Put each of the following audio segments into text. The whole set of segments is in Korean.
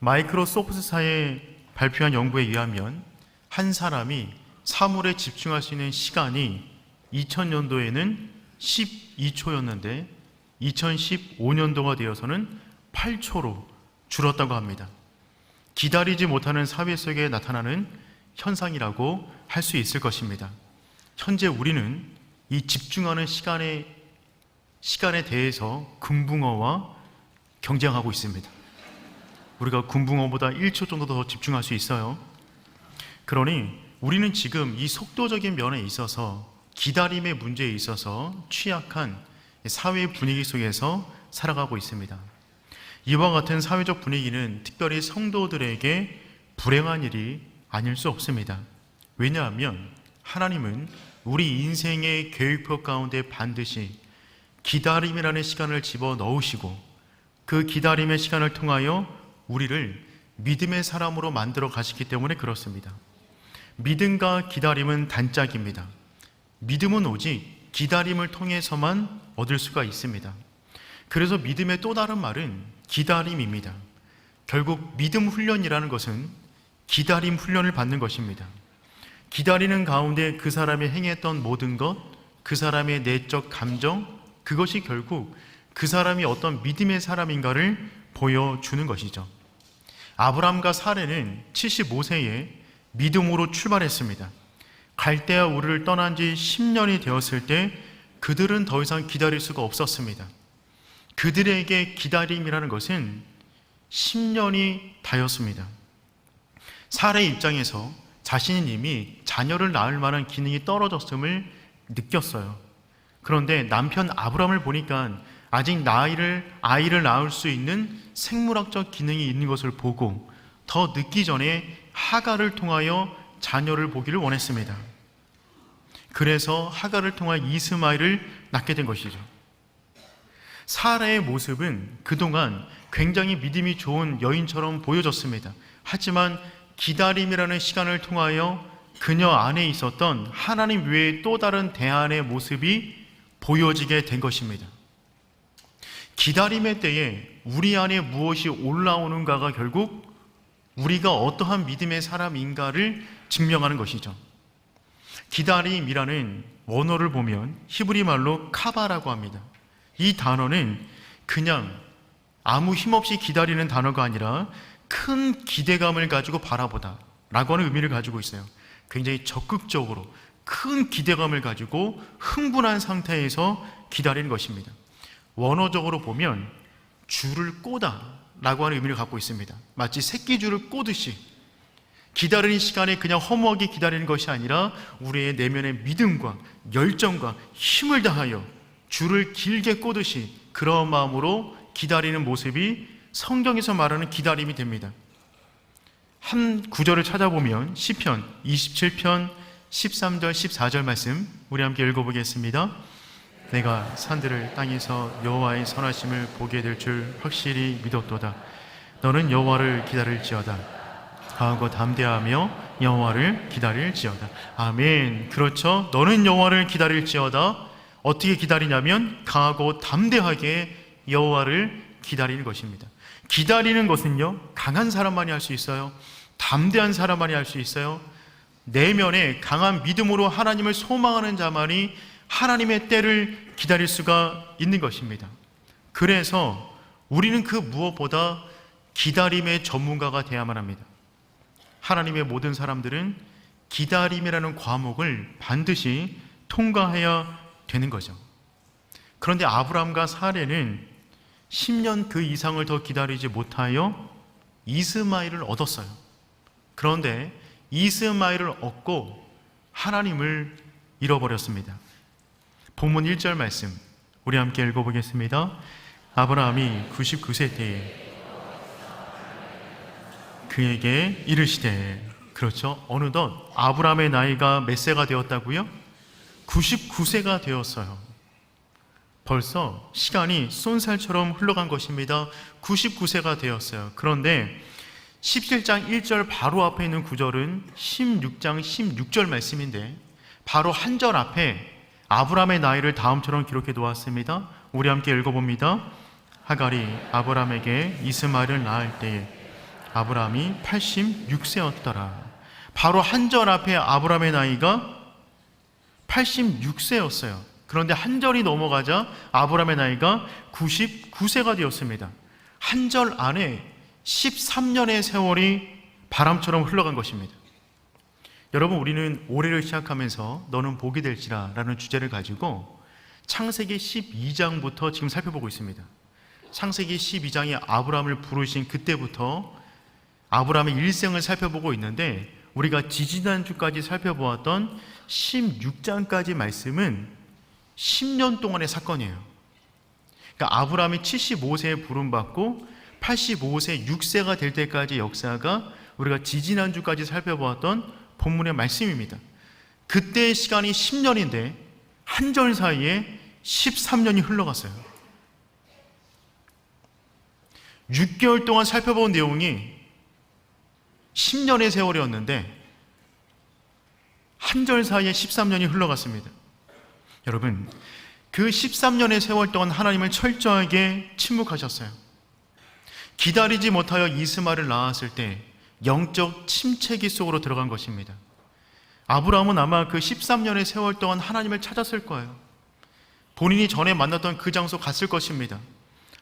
마이크로소프트사에 발표한 연구에 의하면 한 사람이 사물에 집중할 수 있는 시간이 2000년도에는 12초였는데 2015년도가 되어서는 8초로 줄었다고 합니다. 기다리지 못하는 사회 속에 나타나는 현상이라고 할 수 있을 것입니다. 현재 우리는 이 집중하는 시간에 대해서 금붕어와 경쟁하고 있습니다. 우리가 금붕어보다 1초 정도 더 집중할 수 있어요. 그러니 우리는 지금 이 속도적인 면에 있어서, 기다림의 문제에 있어서 취약한 사회 분위기 속에서 살아가고 있습니다. 이와 같은 사회적 분위기는 특별히 성도들에게 불행한 일이 아닐 수 없습니다. 왜냐하면 하나님은 우리 인생의 계획표 가운데 반드시 기다림이라는 시간을 집어넣으시고, 그 기다림의 시간을 통하여 우리를 믿음의 사람으로 만들어 가시기 때문에 그렇습니다. 믿음과 기다림은 단짝입니다. 믿음은 오직 기다림을 통해서만 얻을 수가 있습니다. 그래서 믿음의 또 다른 말은 기다림입니다. 결국 믿음 훈련이라는 것은 기다림 훈련을 받는 것입니다. 기다리는 가운데 그 사람이 행했던 모든 것, 그 사람의 내적 감정, 그것이 결국 그 사람이 어떤 믿음의 사람인가를 보여주는 것이죠. 아브람과 사레는 75세에 믿음으로 출발했습니다. 갈대아 우르를 떠난 지 10년이 되었을 때 그들은 더 이상 기다릴 수가 없었습니다. 그들에게 기다림이라는 것은 10년이 다였습니다. 사레의 입장에서 자신은 이미 자녀를 낳을 만한 기능이 떨어졌음을 느꼈어요. 그런데 남편 아브람을 보니까 아직 아이를 낳을 수 있는 생물학적 기능이 있는 것을 보고 더 늦기 전에 하갈을 통하여 자녀를 보기를 원했습니다. 그래서 하갈을 통하여 이스마엘을 낳게 된 것이죠. 사라의 모습은 그동안 굉장히 믿음이 좋은 여인처럼 보여졌습니다. 하지만 기다림이라는 시간을 통하여 그녀 안에 있었던 하나님 외의 또 다른 대안의 모습이 보여지게 된 것입니다. 기다림의 때에 우리 안에 무엇이 올라오는가가 결국 우리가 어떠한 믿음의 사람인가를 증명하는 것이죠. 기다림이라는 원어를 보면 히브리 말로 카바라고 합니다. 이 단어는 그냥 아무 힘없이 기다리는 단어가 아니라 큰 기대감을 가지고 바라보다 라고 하는 의미를 가지고 있어요. 굉장히 적극적으로 큰 기대감을 가지고 흥분한 상태에서 기다리는 것입니다. 원어적으로 보면 줄을 꼬다 라고 하는 의미를 갖고 있습니다. 마치 새끼줄을 꼬듯이 기다리는 시간에 그냥 허무하게 기다리는 것이 아니라 우리의 내면의 믿음과 열정과 힘을 다하여 줄을 길게 꼬듯이 그런 마음으로 기다리는 모습이 성경에서 말하는 기다림이 됩니다. 한 구절을 찾아보면 시편 27편 13절 14절 말씀 우리 함께 읽어보겠습니다. 내가 산들을 땅에서 여호와의 선하심을 보게 될 줄 확실히 믿었도다. 너는 여호와를 기다릴지어다. 강하고 담대하며 여호와를 기다릴지어다. 아멘. 그렇죠. 너는 여호와를 기다릴지어다. 어떻게 기다리냐면 강하고 담대하게 여호와를 기다리는 것입니다. 기다리는 것은요, 강한 사람만이 할 수 있어요. 담대한 사람만이 할 수 있어요. 내면에 강한 믿음으로 하나님을 소망하는 자만이 하나님의 때를 기다릴 수가 있는 것입니다. 그래서 우리는 그 무엇보다 기다림의 전문가가 되어야만 합니다. 하나님의 모든 사람들은 기다림이라는 과목을 반드시 통과해야 되는 거죠. 그런데 아브람과 사레는 10년 그 이상을 더 기다리지 못하여 이스마엘을 얻었어요. 그런데 이스마엘을 얻고 하나님을 잃어버렸습니다. 본문 1절 말씀 우리 함께 읽어보겠습니다. 아브라함이 99세 때에 그에게 이르시되, 그렇죠, 어느덧 아브라함의 나이가 몇 세가 되었다고요? 99세가 되었어요. 벌써 시간이 쏜살처럼 흘러간 것입니다. 99세가 되었어요. 그런데 17장 1절 바로 앞에 있는 구절은 16장 16절 말씀인데 바로 한 절 앞에 아브라함의 나이를 다음처럼 기록해 놓았습니다. 우리 함께 읽어봅니다. 하갈이 아브라함에게 이스마엘을 낳을 때에 아브라함이 86세였더라. 바로 한 절 앞에 아브라함의 나이가 86세였어요. 그런데 한 절이 넘어가자 아브라함의 나이가 99세가 되었습니다. 한 절 안에 13년의 세월이 바람처럼 흘러간 것입니다. 여러분, 우리는 올해를 시작하면서 너는 복이 될지라 라는 주제를 가지고 창세기 12장부터 지금 살펴보고 있습니다. 창세기 12장이 아브라함을 부르신 그때부터 아브라함의 일생을 살펴보고 있는데, 우리가 지지난주까지 살펴보았던 16장까지 말씀은 10년 동안의 사건이에요. 그러니까 아브라함이 75세에 부름받고 85세 6세가 될 때까지 역사가 우리가 지지난주까지 살펴보았던 본문의 말씀입니다. 그때의 시간이 10년인데 한 절 사이에 13년이 흘러갔어요. 6개월 동안 살펴본 내용이 10년의 세월이었는데 한 절 사이에 13년이 흘러갔습니다. 여러분, 그 13년의 세월 동안 하나님은 철저하게 침묵하셨어요. 기다리지 못하여 이스마엘을 낳았을 때 영적 침체기 속으로 들어간 것입니다. 아브라함은 아마 그 13년의 세월 동안 하나님을 찾았을 거예요. 본인이 전에 만났던 그 장소 갔을 것입니다.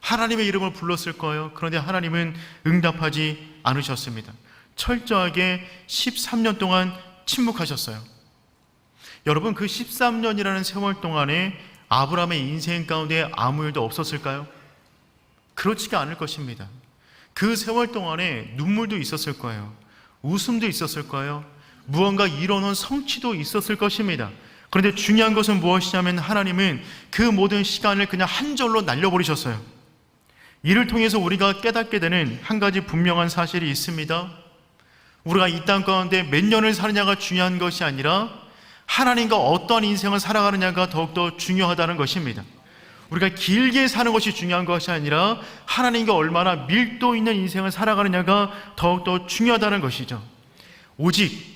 하나님의 이름을 불렀을 거예요. 그런데 하나님은 응답하지 않으셨습니다. 철저하게 13년 동안 침묵하셨어요. 여러분, 그 13년이라는 세월 동안에 아브라함의 인생 가운데 아무 일도 없었을까요? 그렇지가 않을 것입니다. 그 세월 동안에 눈물도 있었을 거예요. 웃음도 있었을 거예요. 무언가 이뤄놓은 성취도 있었을 것입니다. 그런데 중요한 것은 무엇이냐면 하나님은 그 모든 시간을 그냥 한 절로 날려버리셨어요. 이를 통해서 우리가 깨닫게 되는 한 가지 분명한 사실이 있습니다. 우리가 이 땅 가운데 몇 년을 사느냐가 중요한 것이 아니라 하나님과 어떠한 인생을 살아가느냐가 더욱더 중요하다는 것입니다. 우리가 길게 사는 것이 중요한 것이 아니라 하나님과 얼마나 밀도 있는 인생을 살아가느냐가 더욱더 중요하다는 것이죠. 오직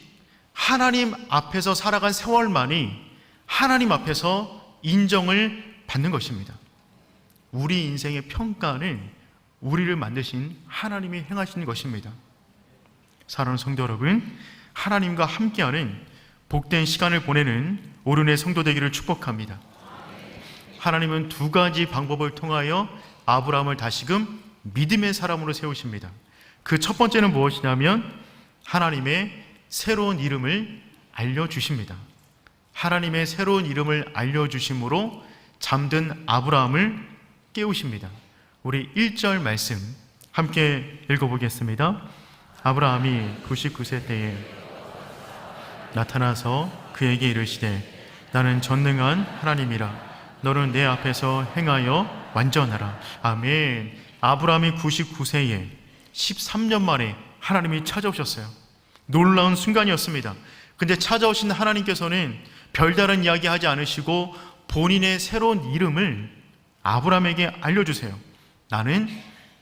하나님 앞에서 살아간 세월만이 하나님 앞에서 인정을 받는 것입니다. 우리 인생의 평가는 우리를 만드신 하나님이 행하시는 것입니다. 사랑하는 성도 여러분, 하나님과 함께하는 복된 시간을 보내는 오륜의 성도 되기를 축복합니다. 하나님은 두 가지 방법을 통하여 아브라함을 다시금 믿음의 사람으로 세우십니다. 그 첫 번째는 무엇이냐면 하나님의 새로운 이름을 알려주십니다. 하나님의 새로운 이름을 알려주심으로 잠든 아브라함을 깨우십니다. 우리 1절 말씀 함께 읽어보겠습니다. 아브라함이 99세 때에 나타나서 그에게 이르시되 나는 전능한 하나님이라 너는 내 앞에서 행하여 완전하라. 아멘. 아브라함이 99세에 13년 만에 하나님이 찾아오셨어요. 놀라운 순간이었습니다. 근데 찾아오신 하나님께서는 별다른 이야기 하지 않으시고 본인의 새로운 이름을 아브라함에게 알려주세요. 나는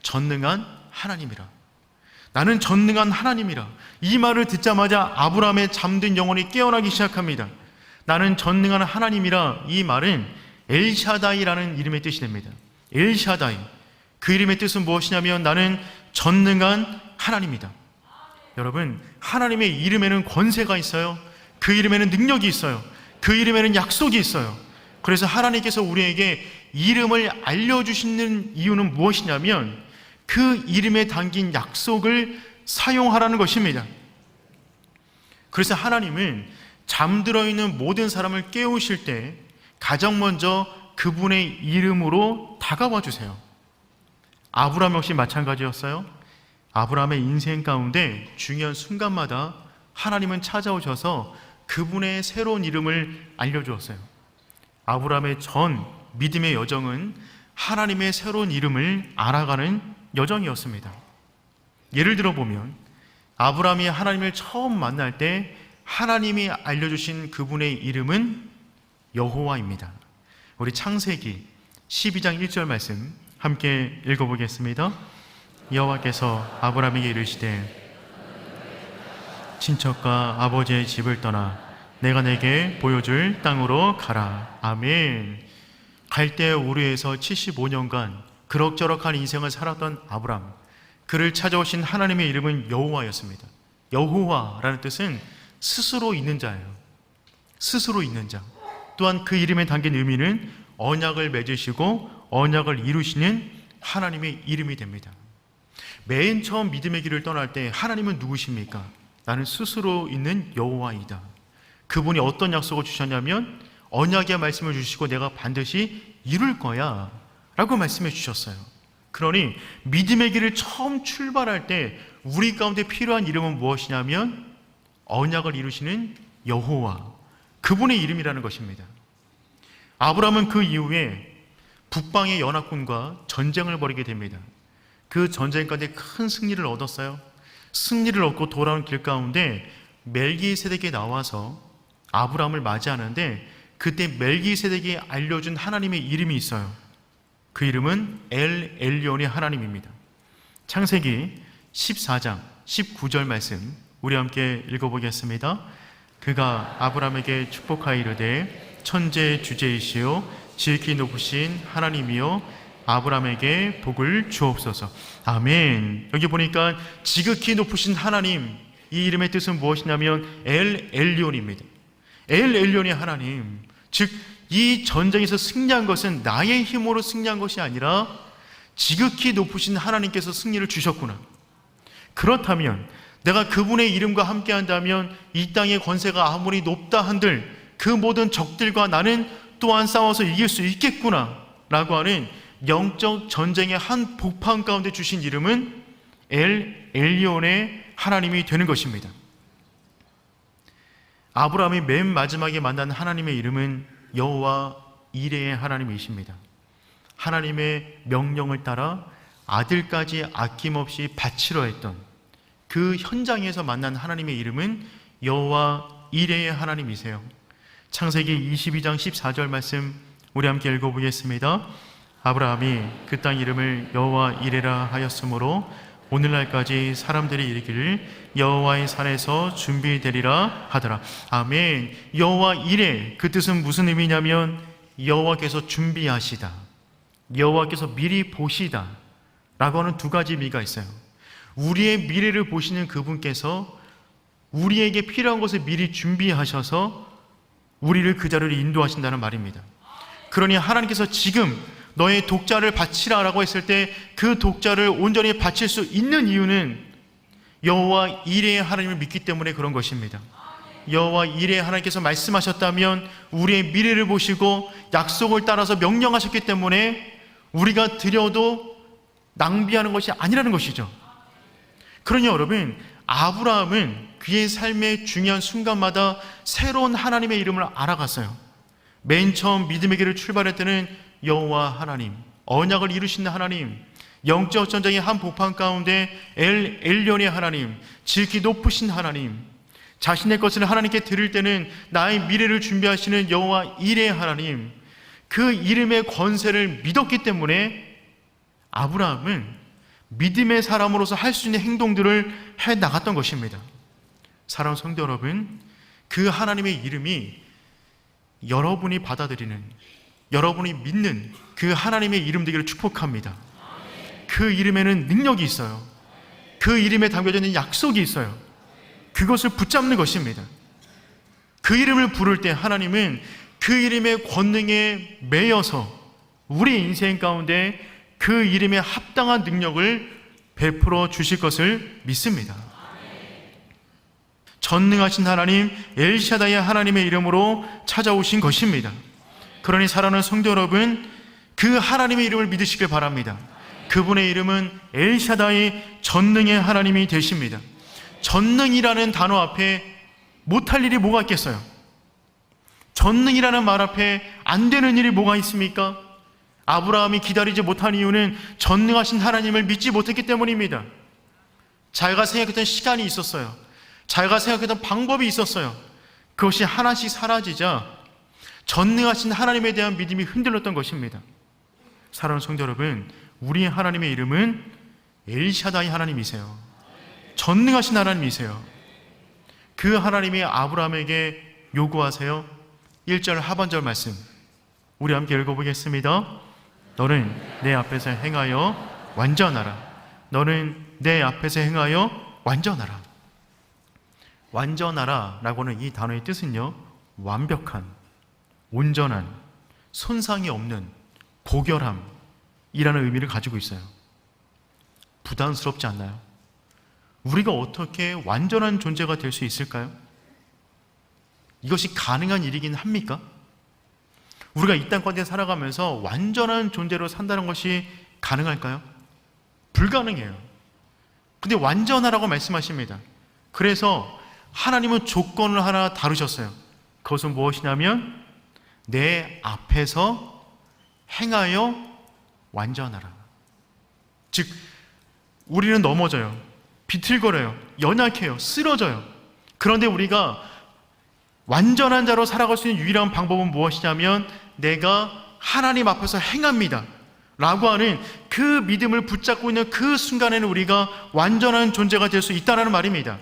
전능한 하나님이라. 나는 전능한 하나님이라. 이 말을 듣자마자 아브라함의 잠든 영혼이 깨어나기 시작합니다. 나는 전능한 하나님이라. 이 말은 엘샤다이라는 이름의 뜻이 됩니다. 엘샤다이. 그 이름의 뜻은 무엇이냐면 나는 전능한 하나님이다. 여러분, 하나님의 이름에는 권세가 있어요. 그 이름에는 능력이 있어요. 그 이름에는 약속이 있어요. 그래서 하나님께서 우리에게 이름을 알려주시는 이유는 무엇이냐면 그 이름에 담긴 약속을 사용하라는 것입니다. 그래서 하나님은 잠들어 있는 모든 사람을 깨우실 때 가장 먼저 그분의 이름으로 다가와 주세요. 아브라함 역시 마찬가지였어요. 아브라함의 인생 가운데 중요한 순간마다 하나님은 찾아오셔서 그분의 새로운 이름을 알려주었어요. 아브라함의 전 믿음의 여정은 하나님의 새로운 이름을 알아가는 여정이었습니다. 예를 들어 보면 아브라함이 하나님을 처음 만날 때 하나님이 알려주신 그분의 이름은 여호와입니다. 우리 창세기 12장 1절 말씀 함께 읽어보겠습니다. 여호와께서 아브라함에게 이르시되 친척과 아버지의 집을 떠나 내가 내게 보여줄 땅으로 가라. 아멘. 갈대 우르에서 75년간 그럭저럭한 인생을 살았던 아브라함, 그를 찾아오신 하나님의 이름은 여호와였습니다. 여호와라는 뜻은 스스로 있는 자예요. 스스로 있는 자. 또한 그 이름에 담긴 의미는 언약을 맺으시고 언약을 이루시는 하나님의 이름이 됩니다. 맨 처음 믿음의 길을 떠날 때 하나님은 누구십니까? 나는 스스로 있는 여호와이다. 그분이 어떤 약속을 주셨냐면 언약의 말씀을 주시고 내가 반드시 이룰 거야 라고 말씀해 주셨어요. 그러니 믿음의 길을 처음 출발할 때 우리 가운데 필요한 이름은 무엇이냐면 언약을 이루시는 여호와, 그분의 이름이라는 것입니다. 아브라함은 그 이후에 북방의 연합군과 전쟁을 벌이게 됩니다. 그 전쟁 가운데 큰 승리를 얻었어요. 승리를 얻고 돌아온 길 가운데 멜기세덱이 나와서 아브라함을 맞이하는데 그때 멜기세덱이 알려준 하나님의 이름이 있어요. 그 이름은 엘 엘리온의 하나님입니다. 창세기 14장 19절 말씀 우리 함께 읽어보겠습니다. 그가 아브라함에게 축복하여 이르되 천재 주제이시오 지극히 높으신 하나님이요 아브라함에게 복을 주옵소서. 아멘. 여기 보니까 지극히 높으신 하나님, 이 이름의 뜻은 무엇이냐면 엘 엘리온입니다. 엘 엘리온의 하나님, 즉 이 전쟁에서 승리한 것은 나의 힘으로 승리한 것이 아니라 지극히 높으신 하나님께서 승리를 주셨구나. 그렇다면 내가 그분의 이름과 함께 한다면 이 땅의 권세가 아무리 높다 한들 그 모든 적들과 나는 또한 싸워서 이길 수 있겠구나 라고 하는 영적 전쟁의 한 복판 가운데 주신 이름은 엘 엘리온의 하나님이 되는 것입니다. 아브라함이 맨 마지막에 만난 하나님의 이름은 여호와 이레의 하나님이십니다. 하나님의 명령을 따라 아들까지 아낌없이 바치려 했던 그 현장에서 만난 하나님의 이름은 여호와 이레의 하나님이세요. 창세기 22장 14절 말씀 우리 함께 읽어보겠습니다. 아브라함이 그 땅 이름을 여호와 이레라 하였으므로 오늘날까지 사람들이 이르기를 여호와의 산에서 준비되리라 하더라. 아멘. 여호와 이레, 그 뜻은 무슨 의미냐면 여호와께서 준비하시다, 여호와께서 미리 보시다 라고 하는 두 가지 의미가 있어요. 우리의 미래를 보시는 그분께서 우리에게 필요한 것을 미리 준비하셔서 우리를 그 자리로 인도하신다는 말입니다. 그러니 하나님께서 지금 너의 독자를 바치라 라고 했을 때 그 독자를 온전히 바칠 수 있는 이유는 여호와 이레의 하나님을 믿기 때문에 그런 것입니다. 여호와 이레의 하나님께서 말씀하셨다면 우리의 미래를 보시고 약속을 따라서 명령하셨기 때문에 우리가 드려도 낭비하는 것이 아니라는 것이죠. 그러니 여러분, 아브라함은 그의 삶의 중요한 순간마다 새로운 하나님의 이름을 알아갔어요. 맨 처음 믿음의 길을 출발할 때는 여호와 하나님, 언약을 이루시는 하나님, 영적 전쟁의 한 복판 가운데 엘 엘리온의 하나님, 지극히 높으신 하나님, 자신의 것을 하나님께 드릴 때는 나의 미래를 준비하시는 여호와 이레의 하나님, 그 이름의 권세를 믿었기 때문에 아브라함은 믿음의 사람으로서 할 수 있는 행동들을 해 나갔던 것입니다. 사랑하는 성도 여러분, 그 하나님의 이름이 여러분이 받아들이는, 여러분이 믿는 그 하나님의 이름 되기를 축복합니다. 그 이름에는 능력이 있어요. 그 이름에 담겨져 있는 약속이 있어요. 그것을 붙잡는 것입니다. 그 이름을 부를 때 하나님은 그 이름의 권능에 매여서 우리 인생 가운데 그 이름에 합당한 능력을 베풀어 주실 것을 믿습니다. 전능하신 하나님 엘샤다의 하나님의 이름으로 찾아오신 것입니다. 그러니 사랑하는 성도 여러분, 그 하나님의 이름을 믿으시길 바랍니다. 그분의 이름은 엘샤다의 전능의 하나님이 되십니다. 전능이라는 단어 앞에 못할 일이 뭐가 있겠어요? 전능이라는 말 앞에 안 되는 일이 뭐가 있습니까? 아브라함이 기다리지 못한 이유는 전능하신 하나님을 믿지 못했기 때문입니다. 자기가 생각했던 시간이 있었어요. 자기가 생각했던 방법이 있었어요. 그것이 하나씩 사라지자 전능하신 하나님에 대한 믿음이 흔들렸던 것입니다. 사랑하는 성도 여러분, 우리의 하나님의 이름은 엘샤다이 하나님이세요. 전능하신 하나님이세요. 그 하나님이 아브라함에게 요구하세요. 1절 하반절 말씀 우리 함께 읽어보겠습니다. 너는 내 앞에서 행하여 완전하라. 너는 내 앞에서 행하여 완전하라. 완전하라 라고 하는 이 단어의 뜻은요, 완벽한, 온전한, 손상이 없는 고결함이라는 의미를 가지고 있어요. 부담스럽지 않나요? 우리가 어떻게 완전한 존재가 될 수 있을까요? 이것이 가능한 일이긴 합니까? 우리가 이 땅 가운데 살아가면서 완전한 존재로 산다는 것이 가능할까요? 불가능해요. 근데 완전하라고 말씀하십니다. 그래서 하나님은 조건을 하나 다루셨어요. 그것은 무엇이냐면 내 앞에서 행하여 완전하라. 즉 우리는 넘어져요. 비틀거려요. 연약해요. 쓰러져요. 그런데 우리가 완전한 자로 살아갈 수 있는 유일한 방법은 무엇이냐면 내가 하나님 앞에서 행합니다 라고 하는 그 믿음을 붙잡고 있는 그 순간에는 우리가 완전한 존재가 될 수 있다는 말입니다.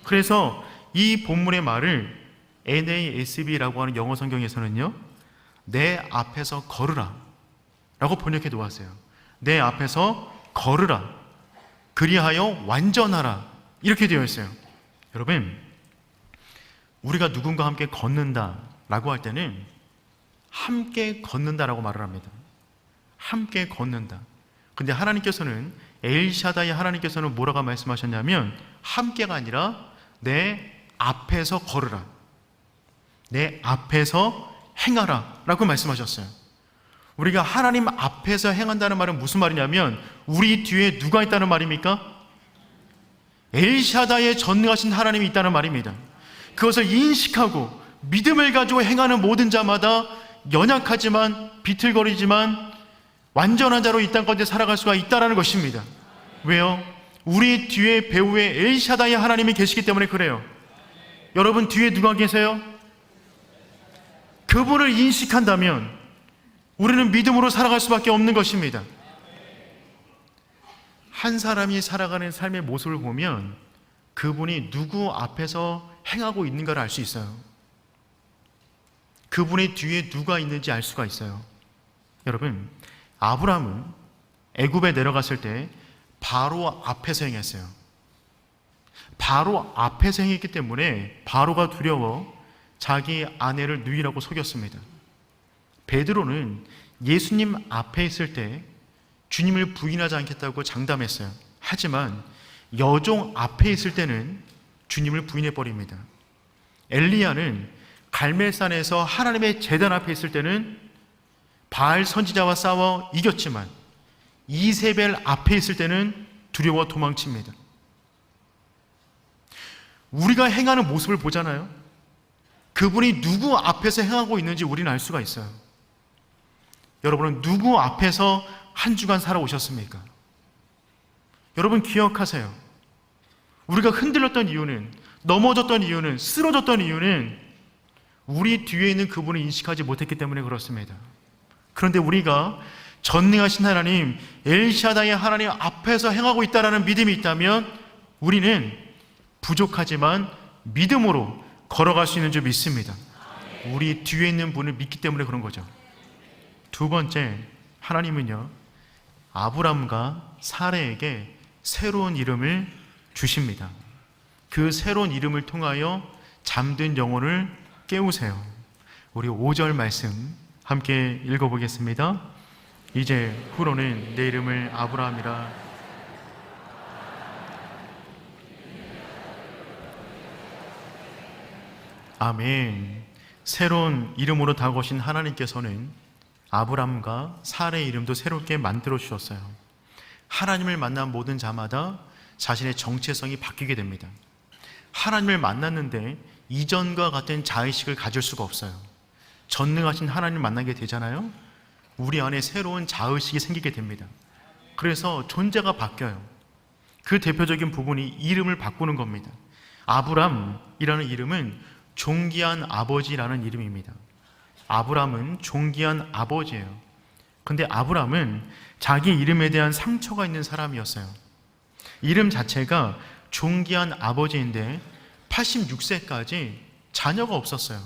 그래서 이 본문의 말을 NASB라고 하는 영어 성경에서는요, 내 앞에서 걸으라 라고 번역해 놓았어요. 내 앞에서 걸으라, 그리하여 완전하라, 이렇게 되어 있어요. 여러분, 우리가 누군가 함께 걷는다 라고 할 때는 함께 걷는다라고 말을 합니다. 함께 걷는다. 근데 하나님께서는, 엘샤다이 하나님께서는 뭐라고 말씀하셨냐면 함께가 아니라 내 앞에서 걸으라, 내 앞에서 행하라 라고 말씀하셨어요. 우리가 하나님 앞에서 행한다는 말은 무슨 말이냐면 우리 뒤에 누가 있다는 말입니까? 엘샤다이의 전능하신 하나님이 있다는 말입니다. 그것을 인식하고 믿음을 가지고 행하는 모든 자마다 연약하지만 비틀거리지만 완전한 자로 이 땅 가운데 살아갈 수가 있다는 것입니다. 왜요? 우리 뒤에 배후에 엘샤다이 하나님이 계시기 때문에 그래요. 여러분 뒤에 누가 계세요? 그분을 인식한다면 우리는 믿음으로 살아갈 수밖에 없는 것입니다. 한 사람이 살아가는 삶의 모습을 보면 그분이 누구 앞에서 행하고 있는가를 알 수 있어요. 그분의 뒤에 누가 있는지 알 수가 있어요. 여러분, 아브라함은 애굽에 내려갔을 때 바로 앞에서 행했어요. 바로 앞에서 행했기 때문에 바로가 두려워 자기 아내를 누이라고 속였습니다. 베드로는 예수님 앞에 있을 때 주님을 부인하지 않겠다고 장담했어요. 하지만 여종 앞에 있을 때는 주님을 부인해버립니다. 엘리야는 갈멜산에서 하나님의 제단 앞에 있을 때는 바알 선지자와 싸워 이겼지만 이세벨 앞에 있을 때는 두려워 도망칩니다. 우리가 행하는 모습을 보잖아요. 그분이 누구 앞에서 행하고 있는지 우리는 알 수가 있어요. 여러분은 누구 앞에서 한 주간 살아오셨습니까? 여러분 기억하세요. 우리가 흔들렸던 이유는, 넘어졌던 이유는, 쓰러졌던 이유는 우리 뒤에 있는 그분을 인식하지 못했기 때문에 그렇습니다. 그런데 우리가 전능하신 하나님, 엘샤다이 하나님 앞에서 행하고 있다는 믿음이 있다면 우리는 부족하지만 믿음으로 걸어갈 수 있는 줄 믿습니다. 우리 뒤에 있는 분을 믿기 때문에 그런 거죠. 두 번째, 하나님은요, 아브람과 사레에게 새로운 이름을 주십니다. 그 새로운 이름을 통하여 잠든 영혼을 깨우세요. 우리 5절 말씀 함께 읽어보겠습니다. 이제 후로는 내 이름을 아브라함이라 아멘. 새로운 이름으로 다가오신 하나님께서는 아브람과 사레의 이름도 새롭게 만들어 주셨어요. 하나님을 만난 모든 자마다 자신의 정체성이 바뀌게 됩니다. 하나님을 만났는데 이전과 같은 자의식을 가질 수가 없어요. 전능하신 하나님을 만나게 되잖아요. 우리 안에 새로운 자의식이 생기게 됩니다. 그래서 존재가 바뀌어요. 그 대표적인 부분이 이름을 바꾸는 겁니다. 아브람이라는 이름은 존귀한 아버지라는 이름입니다. 아브람은 존귀한 아버지예요. 근데 아브람은 자기 이름에 대한 상처가 있는 사람이었어요. 이름 자체가 존귀한 아버지인데 86세까지 자녀가 없었어요.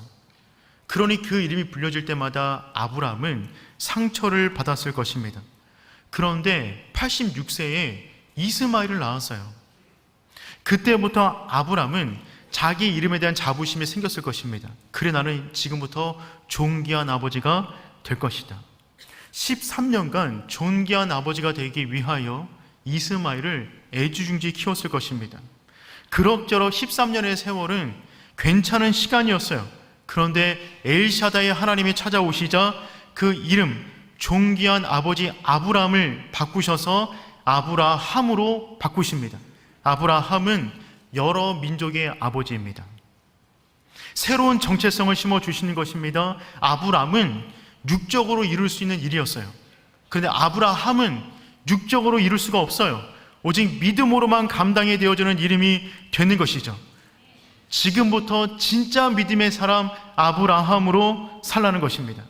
그러니 그 이름이 불려질 때마다 아브람은 상처를 받았을 것입니다. 그런데 86세에 이스마엘을 낳았어요. 그때부터 아브람은 자기 이름에 대한 자부심이 생겼을 것입니다. 그래, 나는 지금부터 존귀한 아버지가 될 것이다. 13년간 존귀한 아버지가 되기 위하여 이스마엘을 애지중지 키웠을 것입니다. 그럭저럭 13년의 세월은 괜찮은 시간이었어요. 그런데 엘샤다의 하나님이 찾아오시자 그 이름, 존귀한 아버지 아브람을 바꾸셔서 아브라함으로 바꾸십니다. 아브라함은 여러 민족의 아버지입니다. 새로운 정체성을 심어주시는 것입니다. 아브람은 육적으로 이룰 수 있는 일이었어요. 그런데 아브라함은 육적으로 이룰 수가 없어요. 오직 믿음으로만 감당이 되어지는 이름이 되는 것이죠. 지금부터 진짜 믿음의 사람 아브라함으로 살라는 것입니다.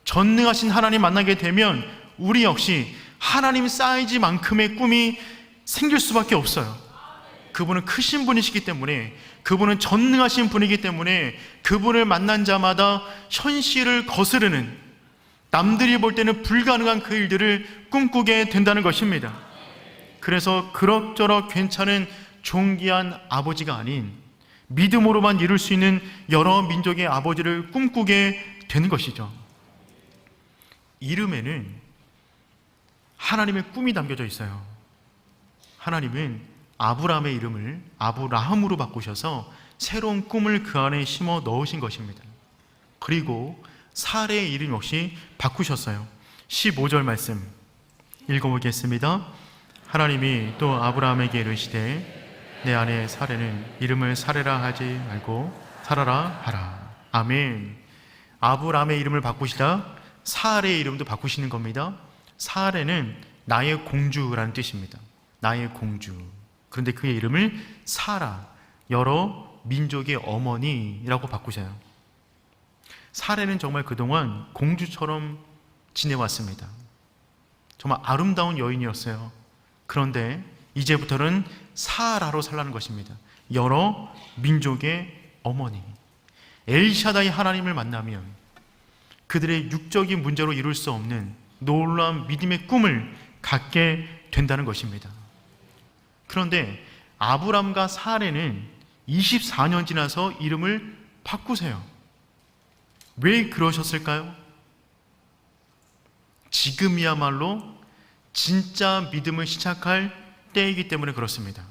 전능하신 하나님 만나게 되면 우리 역시 하나님 사이즈만큼의 꿈이 생길 수밖에 없어요. 그분은 크신 분이시기 때문에, 그분은 전능하신 분이기 때문에 그분을 만난 자마다 현실을 거스르는, 남들이 볼 때는 불가능한 그 일들을 꿈꾸게 된다는 것입니다. 그래서 그럭저럭 괜찮은 존귀한 아버지가 아닌 믿음으로만 이룰 수 있는 여러 민족의 아버지를 꿈꾸게 되는 것이죠. 이름에는 하나님의 꿈이 담겨져 있어요. 하나님은 아브라함의 이름을 아브라함으로 바꾸셔서 새로운 꿈을 그 안에 심어 넣으신 것입니다. 그리고 사레의 이름 역시 바꾸셨어요. 15절 말씀 읽어보겠습니다. 하나님이 또 아브라함에게 이르시되 내 아내 사레는 이름을 사레라 하지 말고 사라라 하라. 아멘. 아브라함의 이름을 바꾸시다 사레의 이름도 바꾸시는 겁니다. 사레는 나의 공주라는 뜻입니다. 나의 공주. 그런데 그의 이름을 사라, 여러 민족의 어머니라고 바꾸셔요. 사레는 정말 그동안 공주처럼 지내왔습니다. 정말 아름다운 여인이었어요. 그런데 이제부터는 사라로 살라는 것입니다. 여러 민족의 어머니. 엘샤다이 하나님을 만나면 그들의 육적인 문제로 이룰 수 없는 놀라운 믿음의 꿈을 갖게 된다는 것입니다. 그런데 아브람과 사레는 24년 지나서 이름을 바꾸세요. 왜 그러셨을까요? 지금이야말로 진짜 믿음을 시작할 때이기 때문에 그렇습니다.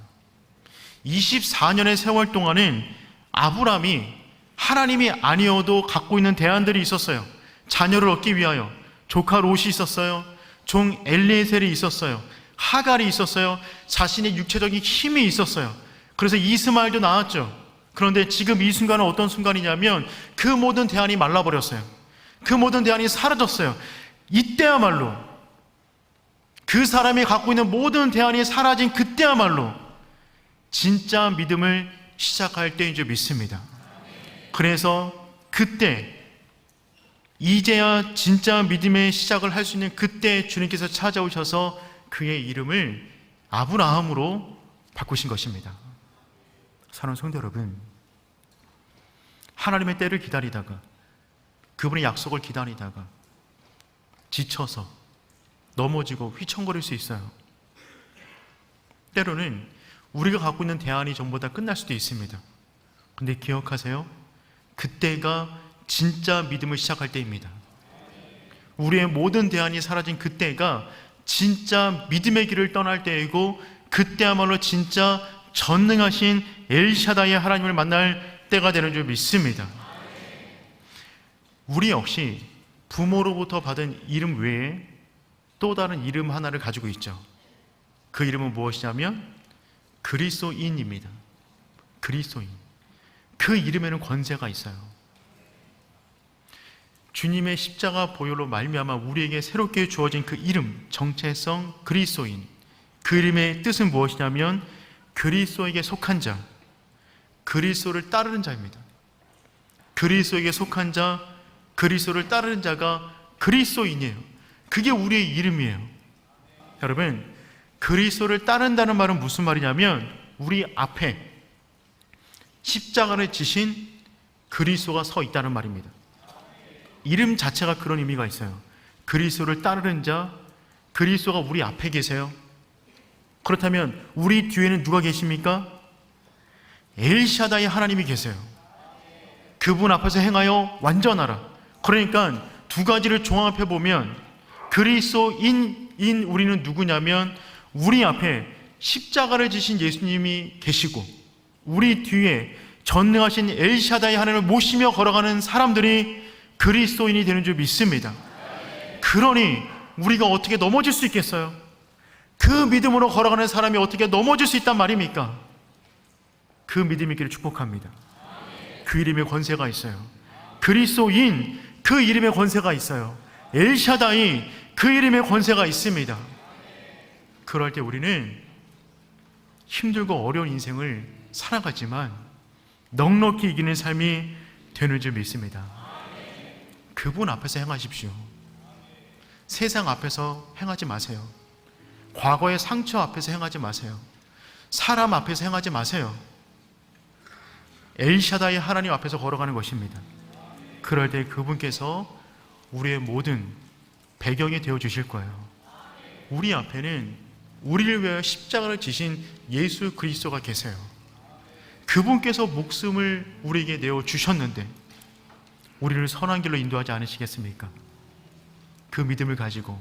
24년의 세월 동안은 아브람이 하나님이 아니어도 갖고 있는 대안들이 있었어요. 자녀를 얻기 위하여 조카 롯이 있었어요. 종 엘리에셀이 있었어요. 하갈이 있었어요. 자신의 육체적인 힘이 있었어요. 그래서 이스마엘도 나왔죠. 그런데 지금 이 순간은 어떤 순간이냐면 그 모든 대안이 말라버렸어요. 그 모든 대안이 사라졌어요. 이때야말로 그 사람이 갖고 있는 모든 대안이 사라진 그때야말로 진짜 믿음을 시작할 때인 줄 믿습니다. 그래서 그때 이제야 진짜 믿음의 시작을 할 수 있는 그때 주님께서 찾아오셔서 그의 이름을 아브라함으로 바꾸신 것입니다. 사랑하는 성도 여러분, 하나님의 때를 기다리다가 그분의 약속을 기다리다가 지쳐서 넘어지고 휘청거릴 수 있어요. 때로는 우리가 갖고 있는 대안이 전부 다 끝날 수도 있습니다. 근데 기억하세요. 그때가 진짜 믿음을 시작할 때입니다. 우리의 모든 대안이 사라진 그때가 진짜 믿음의 길을 떠날 때이고 그때야말로 진짜 전능하신 엘샤다의 하나님을 만날 때가 되는 줄 믿습니다. 우리 역시 부모로부터 받은 이름 외에 또 다른 이름 하나를 가지고 있죠. 그 이름은 무엇이냐면 그리스도인입니다. 그리스도인. 그 이름에는 권세가 있어요. 주님의 십자가 보혈로 말미암아 우리에게 새롭게 주어진 그 이름, 정체성 그리스도인. 그 이름의 뜻은 무엇이냐면 그리스도에게 속한 자, 그리스도를 따르는 자입니다. 그리스도에게 속한 자, 그리스도를 따르는 자가 그리스도인이에요. 그게 우리의 이름이에요. 여러분, 그리스도를 따른다는 말은 무슨 말이냐면 우리 앞에 십자가를 지신 그리스도가 서 있다는 말입니다. 이름 자체가 그런 의미가 있어요. 그리스도를 따르는 자, 그리스도가 우리 앞에 계세요. 그렇다면 우리 뒤에는 누가 계십니까? 엘샤다이 하나님이 계세요. 그분 앞에서 행하여 완전하라. 그러니까 두 가지를 종합해 보면 그리스도인인 우리는 누구냐면 우리 앞에 십자가를 지신 예수님이 계시고 우리 뒤에 전능하신 엘샤다이 하나님을 모시며 걸어가는 사람들이 그리스도인이 되는 줄 믿습니다. 그러니 우리가 어떻게 넘어질 수 있겠어요? 그 믿음으로 걸어가는 사람이 어떻게 넘어질 수 있단 말입니까? 그 믿음이 있기를 축복합니다. 그 이름에 권세가 있어요. 그리스도인 그 이름에 권세가 있어요. 엘샤다이 그 이름에 권세가 있습니다. 그럴 때 우리는 힘들고 어려운 인생을 살아가지만 넉넉히 이기는 삶이 되는 줄 믿습니다. 그분 앞에서 행하십시오. 세상 앞에서 행하지 마세요. 과거의 상처 앞에서 행하지 마세요. 사람 앞에서 행하지 마세요. 엘샤다이 하나님 앞에서 걸어가는 것입니다. 그럴 때 그분께서 우리의 모든 배경이 되어 주실 거예요. 우리 앞에는 우리를 위하여 십자가를 지신 예수 그리스도가 계세요. 그분께서 목숨을 우리에게 내어 주셨는데 우리를 선한 길로 인도하지 않으시겠습니까? 그 믿음을 가지고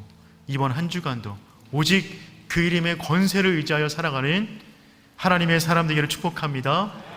이번 한 주간도 오직 그 이름의 권세를 의지하여 살아가는 하나님의 사람 되기를 축복합니다.